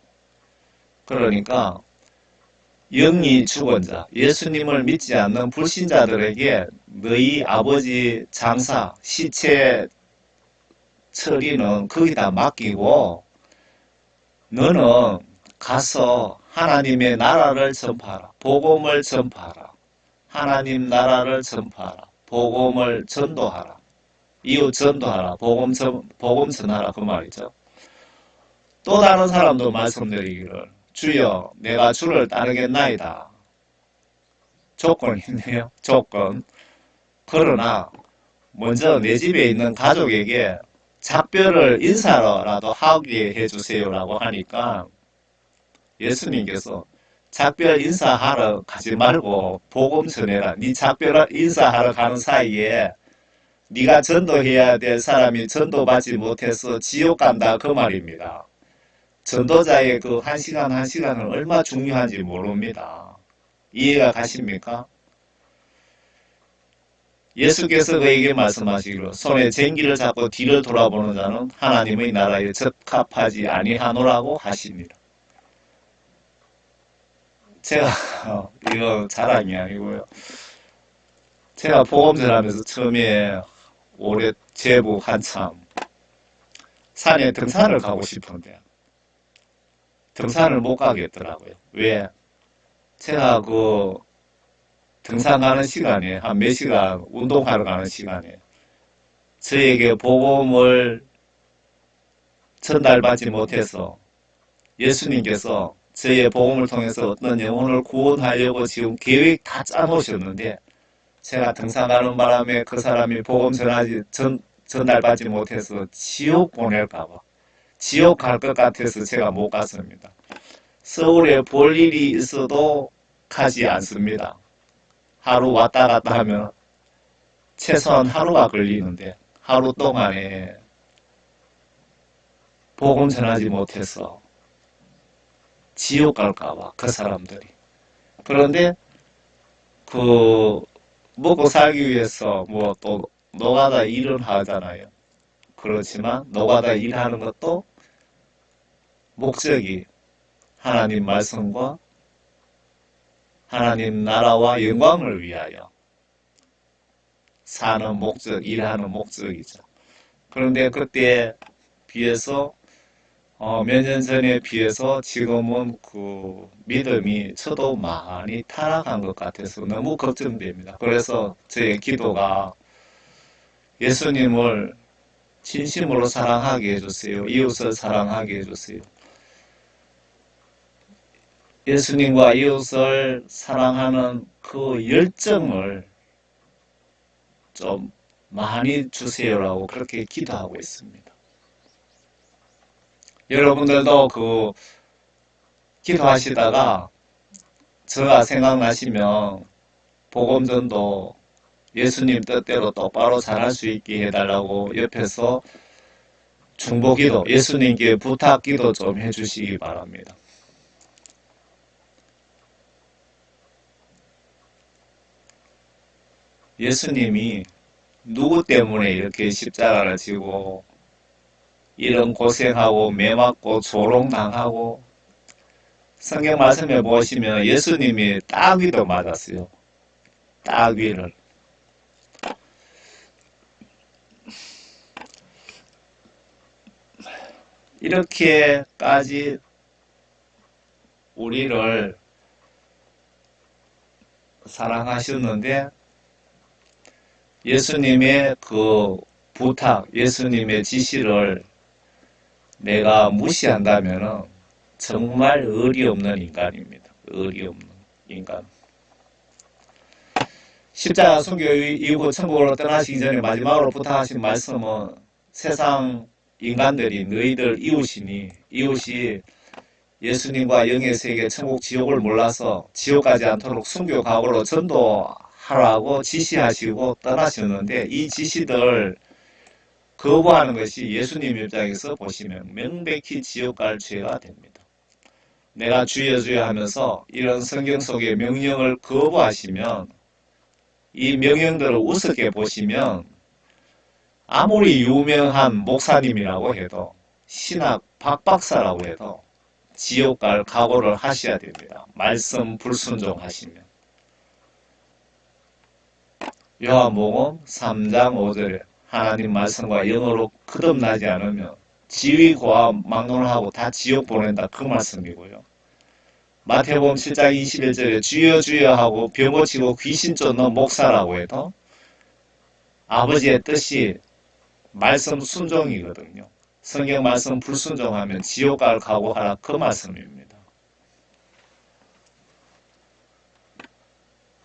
그러니까 영이 죽은 자, 예수님을 믿지 않는 불신자들에게 너희 아버지 장사, 시체 처리는 거기다 맡기고 너는 가서 하나님의 나라를 전파하라. 복음을 전파하라. 하나님 나라를 전파하라. 복음을 전도하라. 이웃 전도하라. 복음 전하라. 그 말이죠. 또 다른 사람도 말씀드리기를 주여 내가 주를 따르겠나이다. 조건이 있네요. 조건. 그러나 먼저 내 집에 있는 가족에게 작별을 인사라도 하게 해주세요라고 하니까 예수님께서 작별 인사하러 가지 말고 복음 전해라. 네 작별 인사하러 가는 사이에 네가 전도해야 될 사람이 전도받지 못해서 지옥 간다 그 말입니다. 전도자의 그 한 시간 한 시간은 얼마 중요한지 모릅니다. 이해가 가십니까? 예수께서 그에게 말씀하시기로 손에 쟁기를 잡고 뒤를 돌아보는 자는 하나님의 나라에 적합하지 아니하노라고 하십니다. 제가 이거 자랑이 아니고요. 제가 복음 전하면서 처음에 올해 제부 한참 산에 등산을 가고 싶은데 등산을 못 가겠더라고요. 왜? 제가 그 등산 가는 시간에 한 몇 시간 운동하러 가는 시간에 저에게 복음을 전달받지 못해서 예수님께서 저의 복음을 통해서 어떤 영혼을 구원하려고 지금 계획 다 짜놓으셨는데 제가 등산 가는 바람에 그 사람이 복음 전달받지 못해서 지옥 보낼까봐 지옥 갈 것 같아서 제가 못 갔습니다. 서울에 볼 일이 있어도 가지 않습니다. 하루 왔다 갔다 하면 최소한 하루가 걸리는데 하루 동안에 복음 전하지 못해서 지옥 갈까봐 그 사람들이. 그런데 그 먹고 살기 위해서 뭐 또 노가다 일을 하잖아요. 그렇지만 노가다 일하는 것도 목적이 하나님 말씀과 하나님 나라와 영광을 위하여 사는 목적, 일하는 목적이죠. 그런데 그때에 비해서 몇 년 전에 비해서 지금은 그 믿음이 저도 많이 타락한 것 같아서 너무 걱정됩니다. 그래서 저의 기도가 예수님을 진심으로 사랑하게 해주세요. 이웃을 사랑하게 해주세요. 예수님과 이웃을 사랑하는 그 열정을 좀 많이 주세요라고 그렇게 기도하고 있습니다. 여러분들도 기도하시다가 저가 생각나시면 복음전도 예수님 뜻대로 똑바로 잘할 수 있게 해달라고 옆에서 중보기도, 예수님께 부탁기도 좀 해주시기 바랍니다. 예수님이 누구 때문에 이렇게 십자가를 지고 이런 고생하고 매 맞고 조롱당하고, 성경 말씀에 보시면 예수님이 따귀도 맞았어요. 따귀를. 이렇게까지 우리를 사랑하셨는데 예수님의 그 부탁, 예수님의 지시를 내가 무시한다면 정말 의리 없는 인간입니다. 의리 없는 인간. 십자가 순교 이후 천국으로 떠나시기 전에 마지막으로 부탁하신 말씀은 세상 인간들이 너희들 이웃이 예수님과 영의 세계 천국 지옥을 몰라서 지옥 가지 않도록 순교 각오로 전도하라고 지시하시고 떠나셨는데, 이 지시들 거부하는 것이 예수님 입장에서 보시면 명백히 지옥 갈 죄가 됩니다. 내가 주여 주여 하면서 이런 성경 속의 명령을 거부하시면, 이 명령들을 우습게 보시면 아무리 유명한 목사님이라고 해도, 신학 박박사라고 해도 지옥 갈 각오를 하셔야 됩니다. 말씀 불순종하시면. 요한복음 3장 5절에 하나님 말씀과 영어로 거듭나지 않으면 지위고와 막론하고 다 지옥 보낸다, 그 말씀이고요. 마태복음 7장 21절에 주여 주여 하고 병 고치고 귀신 쫓는 목사라고 해도 아버지의 뜻이 말씀 순종이거든요. 성경 말씀 불순종하면 지옥 갈 각오하라, 그 말씀입니다.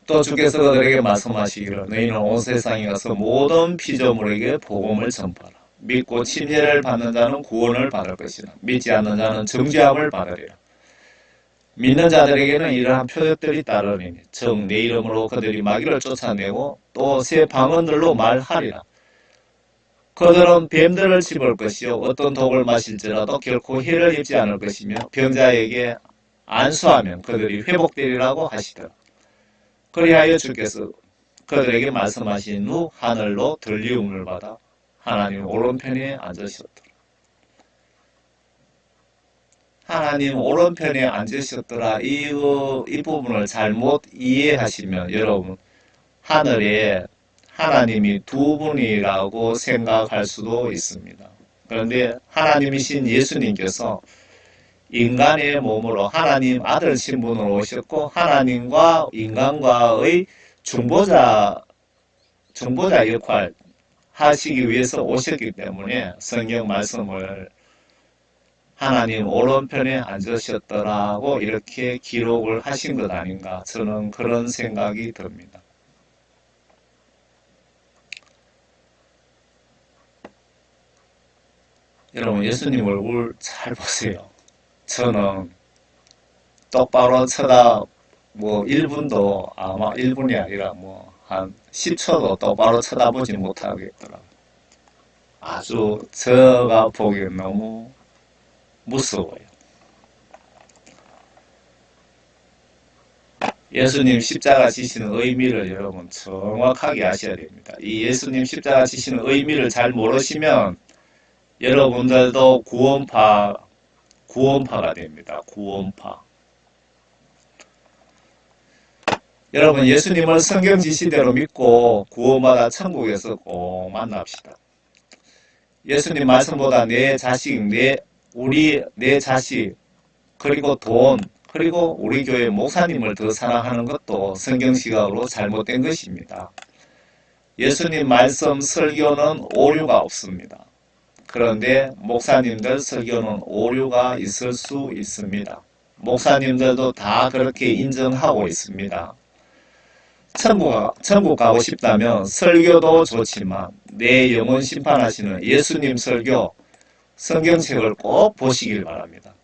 또 주께서 그들에게 말씀하시기를 너희는 온 세상에 가서 모든 피조물에게 복음을 전파하라. 믿고 침례를 받는 자는 구원을 받을 것이라. 믿지 않는 자는 정죄함을 받으리라. 믿는 자들에게는 이러한 표적들이 따르리니 즉 내 이름으로 그들이 마귀를 쫓아내고 또 새 방언들로 말하리라. 그들은 뱀들을 집을 것이요 어떤 독을 마실지라도 결코 해를 입지 않을 것이며 병자에게 안수하면 그들이 회복되리라고 하시더라. 그리하여 주께서 그들에게 말씀하신 후 하늘로 들리움을 받아 하나님 오른편에 앉으셨더라. 하나님 오른편에 앉으셨더라. 이 부분을 잘못 이해하시면 여러분 하늘에 하나님이 두 분이라고 생각할 수도 있습니다. 그런데 하나님이신 예수님께서 인간의 몸으로 하나님 아들 신분으로 오셨고 하나님과 인간과의 중보자 역할 하시기 위해서 오셨기 때문에 성경 말씀을 하나님 오른편에 앉으셨더라고 이렇게 기록을 하신 것 아닌가, 저는 그런 생각이 듭니다. 여러분 예수님 얼굴 잘 보세요. 저는 똑바로 쳐다 1분도 아마 1분이 아니라 한 10초도 똑바로 쳐다보지 못하겠더라고요. 아주 제가 보기엔 너무 무서워요. 예수님 십자가 지시는 의미를 여러분 정확하게 아셔야 됩니다. 이 예수님 십자가 지시는 의미를 잘 모르시면 여러분들도 구원파가 됩니다. 구원파. 여러분 예수님을 성경 지시대로 믿고 구원받아 천국에서 꼭 만납시다. 예수님 말씀보다 내 자식, 내 자식, 그리고 돈, 그리고 우리 교회 목사님을 더 사랑하는 것도 성경 시각으로 잘못된 것입니다. 예수님 말씀 설교는 오류가 없습니다. 그런데 목사님들 설교는 오류가 있을 수 있습니다. 목사님들도 다 그렇게 인정하고 있습니다. 천국 가고 싶다면 설교도 좋지만 내 영혼 심판하시는 예수님 설교, 성경책을 꼭 보시길 바랍니다.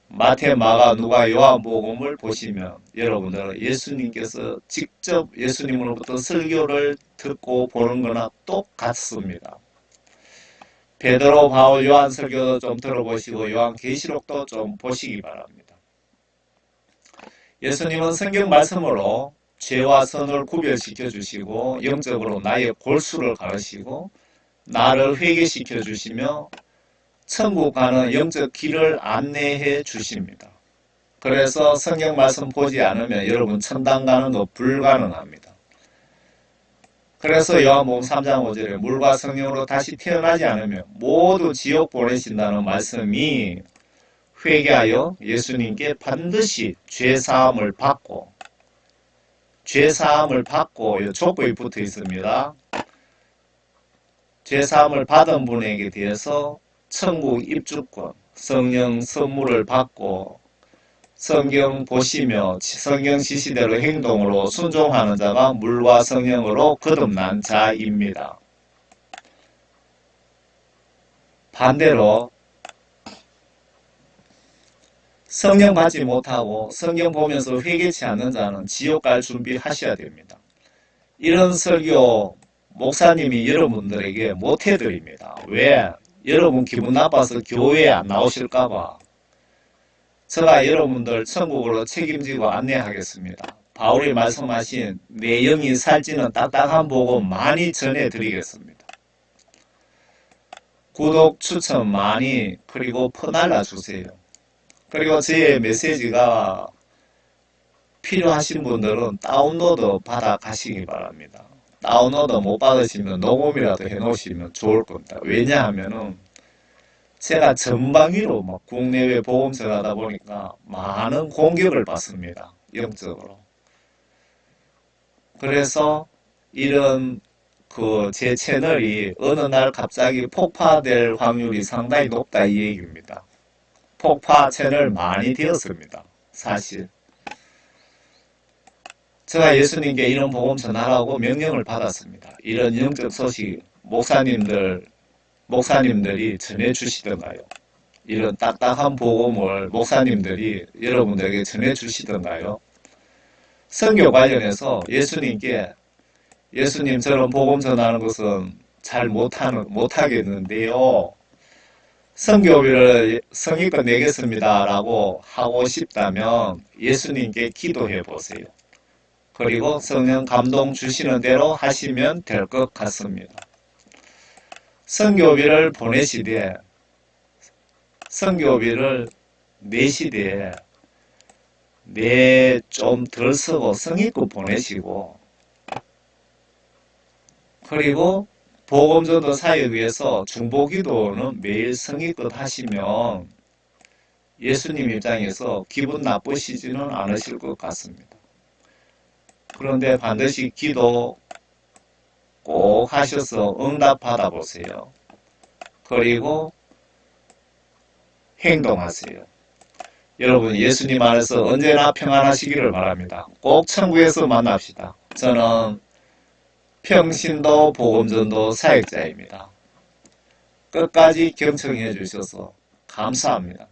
마태, 마가, 누가, 요한복음을 보시면 여러분들은 예수님께서 직접 예수님으로부터 설교를 듣고 보는 거나 똑같습니다. 베드로, 바울, 요한 설교도 좀 들어보시고 요한계시록도 좀 보시기 바랍니다. 예수님은 성경 말씀으로 죄와 선을 구별시켜 주시고 영적으로 나의 골수를 가르시고 나를 회개시켜 주시며 천국 가는 영적 길을 안내해 주십니다. 그래서 성경 말씀 보지 않으면 여러분 천당 가는 거 불가능합니다. 그래서 요한복음 3장 5절에 물과 성령으로 다시 태어나지 않으면 모두 지옥 보내신다는 말씀이 회개하여 예수님께 반드시 죄사함을 받고 족보에 붙어 있습니다. 죄사함을 받은 분에게 대해서 천국 입주권, 성령 선물을 받고 성경 보시며 성경 지시대로 행동으로 순종하는 자가 물과 성령으로 거듭난 자입니다. 반대로 성령 받지 못하고 성경 보면서 회개치 않는 자는 지옥 갈 준비하셔야 됩니다. 이런 설교 목사님이 여러분들에게 못 해드립니다. 왜? 여러분 기분 나빠서 교회에 안 나오실까봐. 제가 여러분들 천국으로 책임지고 안내하겠습니다. 바울이 말씀하신 내 영이 살찌는 딱딱한 복음 많이 전해드리겠습니다. 구독, 추천 많이 그리고 퍼날라 주세요. 그리고 제 메시지가 필요하신 분들은 다운로드 받아 가시기 바랍니다. 다운로드 못 받으시면 녹음이라도 해놓으시면 좋을 겁니다. 왜냐하면은 제가 전방위로 막 국내외 보험 전하다 보니까 많은 공격을 받습니다. 영적으로. 그래서 이런 제 채널이 어느 날 갑자기 폭파될 확률이 상당히 높다 이 얘기입니다. 폭파 채널 많이 되었습니다. 사실. 제가 예수님께 이런 복음 전하라고 명령을 받았습니다. 이런 영적 소식 목사님들이 전해주시던가요? 이런 딱딱한 복음을 목사님들이 여러분들에게 전해주시던가요? 선교 관련해서 예수님처럼 복음 전하는 것은 잘 못하겠는데요. 선교비를 성의껏 내겠습니다 라고 하고 싶다면 예수님께 기도해 보세요. 그리고 성령 감동 주시는 대로 하시면 될 것 같습니다. 선교비를 내시되 좀 덜 쓰고 성의껏 보내시고 그리고 복음전도 사역을 위해서 중보기도는 매일 성의껏 하시면 예수님 입장에서 기분 나쁘시지는 않으실 것 같습니다. 그런데 반드시 기도 꼭 하셔서 응답 받아보세요. 그리고 행동하세요. 여러분 예수님 안에서 언제나 평안하시기를 바랍니다. 꼭 천국에서 만납시다. 저는 평신도 복음전도 사역자입니다. 끝까지 경청해 주셔서 감사합니다.